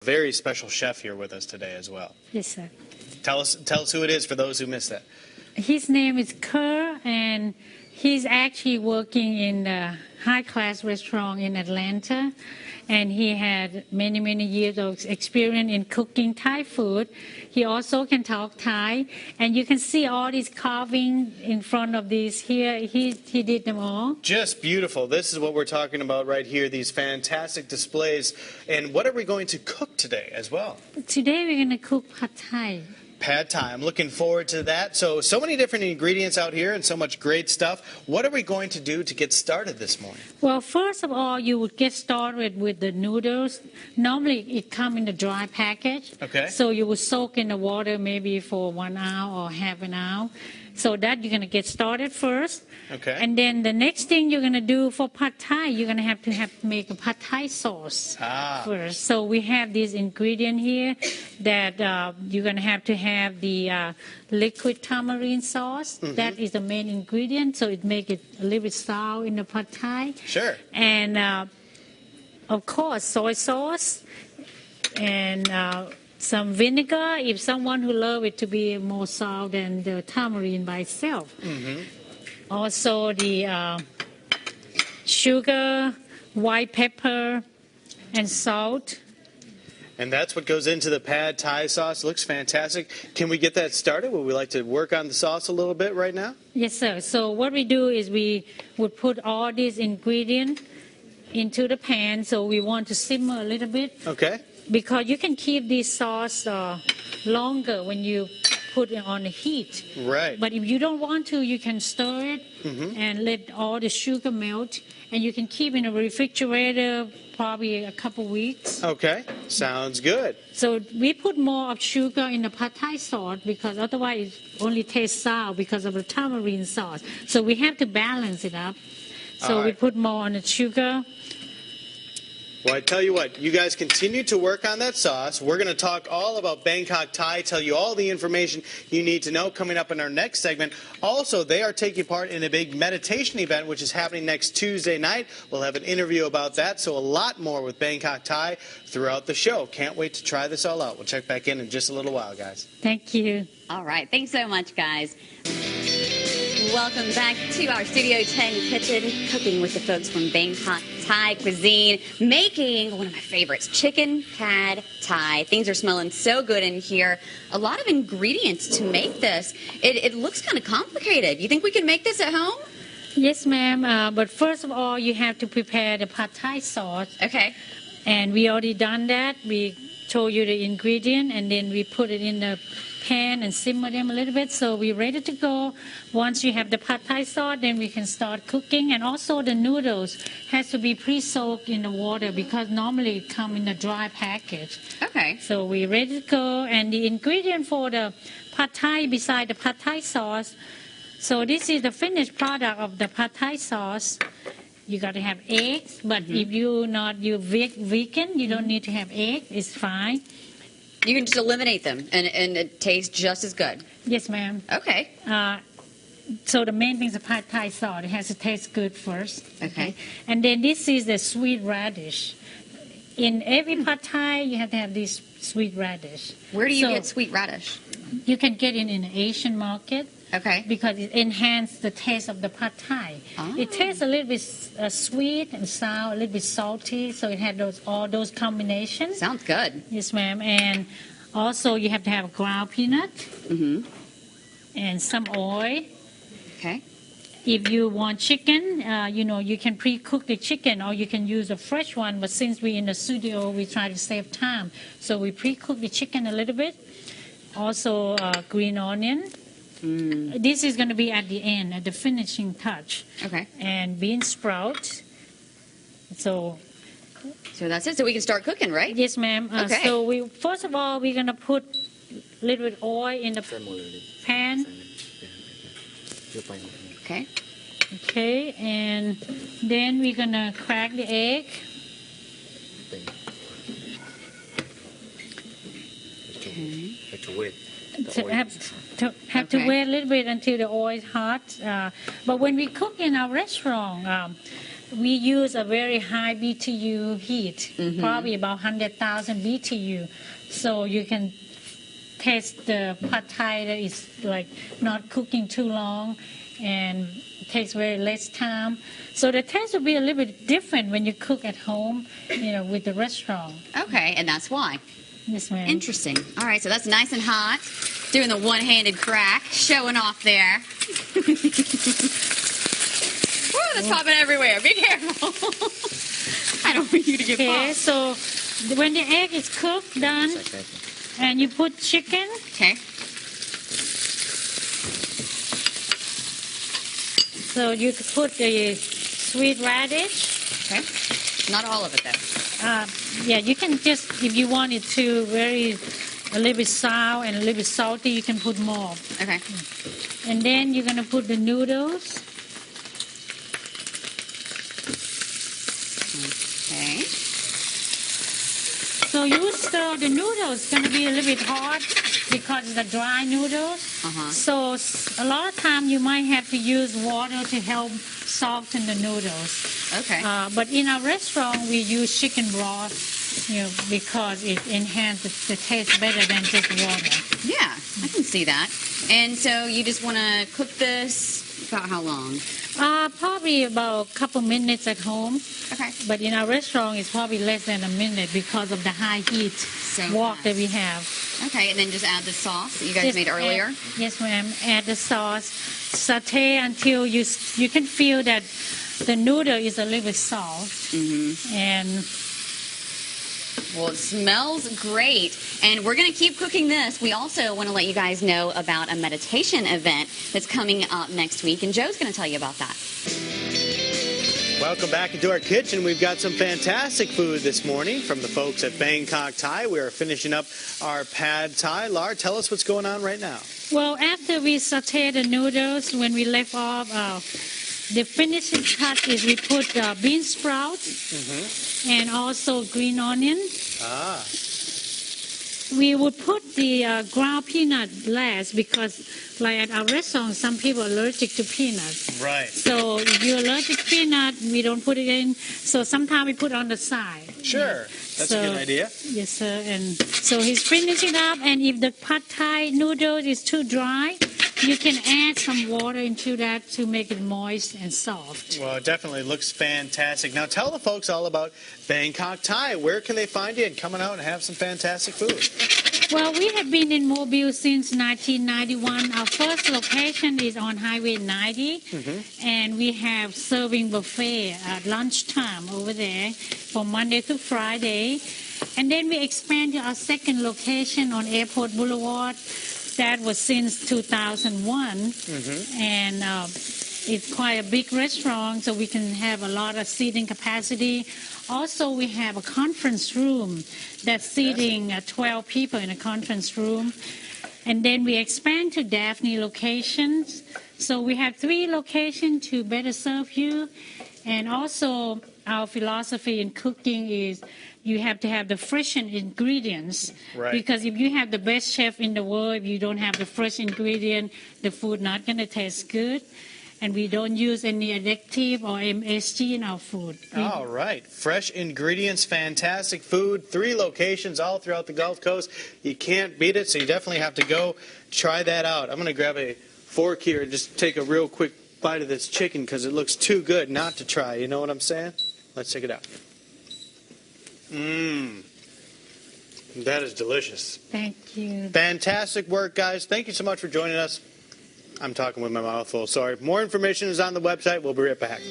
Very special chef here with us today as well. Yes, sir. Tell us who it is for those who missed that. His name is Kler, and he's actually working in a high-class restaurant in Atlanta, and he had many years of experience in cooking Thai food. He also can talk Thai, and you can see all these carving in front of these here. He did them all. Just beautiful. This is what we're talking about right here, these fantastic displays. And what are we going to cook today as well? Today we're going to cook Pad Thai. Pad Thai. I'm looking forward to that. So many different ingredients out here and so much great stuff. What are we going to do to get started this morning? Well, first of all, you would get started with the noodles. Normally, it comes in a dry package. Okay. So you would soak in the water maybe for 1 hour or half an hour. So that you're going to get started first. Okay. And then the next thing you're going to do for Pad Thai, you're going to have to make a Pad Thai sauce first. So we have this ingredient here that you're going to have the liquid tamarind sauce. Mm-hmm. That is the main ingredient, so it makes it a little bit sour in the Pad Thai. Sure. And of course, soy sauce and some vinegar, if someone who loves it to be more sour than the tamarind by itself. Mm-hmm. Also the sugar, white pepper, and salt. And that's what goes into the Pad Thai sauce. It looks fantastic. Can we get that started? Would we like to work on the sauce a little bit right now? Yes, sir. So what we do is we would put all these ingredients into the pan. So we want to simmer a little bit. Okay. Because you can keep this sauce longer when you put it on the heat. Right. But if you don't want to, you can stir it and let all the sugar melt. And you can keep in a refrigerator probably a couple weeks. Okay. Sounds good. So we put more of sugar in the Pad Thai sauce because otherwise it only tastes sour because of the tamarind sauce. So we have to balance it up. So we put more on the sugar. Well, I tell you what, you guys continue to work on that sauce. We're going to talk all about Bangkok Thai, tell you all the information you need to know coming up in our next segment. Also, they are taking part in a big meditation event, which is happening next Tuesday night. We'll have an interview about that, so a lot more with Bangkok Thai throughout the show. Can't wait to try this all out. We'll check back in just a little while, guys. Thank you. All right. Thanks so much, guys. Welcome back to our Studio 10 kitchen, cooking with the folks from Bangkok Thai Cuisine, making one of my favorites, chicken Pad Thai. Things are smelling so good in here. A lot of ingredients to make this. It looks kind of complicated. You think we can make this at home? Yes, ma'am. But first of all, you have to prepare the Pad Thai sauce. Okay. And we already done that. We told you the ingredient, and then we put it in the pan and simmer them a little bit, so we're ready to go. Once you have the Pad Thai sauce, then we can start cooking. And also the noodles has to be pre-soaked in the water because normally it comes in a dry package. Okay. So we're ready to go. And the ingredient for the Pad Thai beside the Pad Thai sauce, so this is the finished product of the Pad Thai sauce. You got to have eggs, but if you're vegan, you don't need to have eggs. It's fine. You can just eliminate them, and it tastes just as good. Yes, ma'am. Okay. So the main thing is the Pad Thai sauce. It has to taste good first. Okay. And then this is the sweet radish. In every Pad Thai, you have to have this sweet radish. Where do you get sweet radish? You can get it in the Asian market. Okay. Because it enhances the taste of the Pad Thai. Oh. It tastes a little bit sweet and sour, a little bit salty, so it has all those combinations. Sounds good. Yes, ma'am. And also you have to have ground peanut and some oil. Okay. If you want chicken, you can pre-cook the chicken or you can use a fresh one. But since we're in the studio, we try to save time. So we pre-cook the chicken a little bit. Also green onion. This is going to be at the end, at the finishing touch. Okay. And bean sprouts. So that's it. So we can start cooking, right? Yes, ma'am. Okay. So first of all, we're going to put a little bit oil in the pan. Okay. Okay, and then we're going to crack the egg. Okay. So have to wait a little bit until the oil is hot. But when we cook in our restaurant, we use a very high BTU heat, probably about 100,000 BTU. So you can taste the pad thai that is like not cooking too long and takes very less time. So the taste will be a little bit different when you cook at home, with the restaurant. Okay, and that's why. Yes, ma'am. Interesting. All right, so that's nice and hot. Doing the one-handed crack, showing off there. Woo, that's popping everywhere. Be careful. I don't want you to get Okay, popped. so when the egg is cooked, done, and you put chicken. Okay. So you could put the sweet radish. Okay. Not all of it, though. Yeah, you can just, if you want it to a little bit sour and a little bit salty, you can put more. Okay. And then you're going to put the noodles. Okay. So you stir the noodles. It's going to be a little bit hard because it's the dry noodles. So a lot of time you might have to use water to help soften the noodles. Okay. But in our restaurant, we use chicken broth, because it enhances the taste better than just water. Yeah, I can see that. And so you just want to cook this about how long? Probably about a couple minutes at home. Okay. But in our restaurant, it's probably less than a minute because of the high heat wok that we have. Okay, and then just add the sauce that you guys made earlier? Yes, ma'am. Add the sauce. Saute until you can feel that the noodle is a little bit soft. And well, it smells great. And we're going to keep cooking this. We also want to let you guys know about a meditation event that's coming up next week. And Joe's going to tell you about that. Welcome back into our kitchen. We've got some fantastic food this morning from the folks at Bangkok Thai. We are finishing up our pad thai. Lar, tell us what's going on right now. well, after we saute the noodles, when we left off, the finishing touch is we put bean sprouts and also green onion. We would put the ground peanut last because, like at our restaurant, some people are allergic to peanuts. Right. So if you're allergic to peanut, we don't put it in. So sometimes we put it on the side. Sure. That's a good idea. Yes, sir. And so he's finishing up. And if the pad thai noodles is too dry, you can add some water into that to make it moist and soft. Well, it definitely looks fantastic. Now, tell the folks all about Bangkok Thai. Where can they find you and coming out and have some fantastic food? Well, we have been in Mobile since 1991. Our first location is on Highway 90, and we have serving buffet at lunchtime over there from Monday to Friday. And then we expanded our second location on Airport Boulevard. That was since 2001, and it's quite a big restaurant, so we can have a lot of seating capacity. Also, we have a conference room that's seating 12 people in a conference room. And then we expand to Daphne locations. So we have 3 locations to better serve you. And also, our philosophy in cooking is you have to have the fresh ingredients. Right. Because if you have the best chef in the world, if you don't have the fresh ingredient, the food not going to taste good. And we don't use any addictive or MSG in our food. All right. Fresh ingredients, fantastic food, 3 locations all throughout the Gulf Coast. You can't beat it, so you definitely have to go try that out. I'm going to grab a fork here and just take a real quick bite of this chicken because it looks too good not to try. You know what I'm saying? Let's check it out. That is delicious. Thank you. Fantastic work, guys. Thank you so much for joining us. I'm talking with my mouth full. Sorry. More information is on the website. We'll be right back.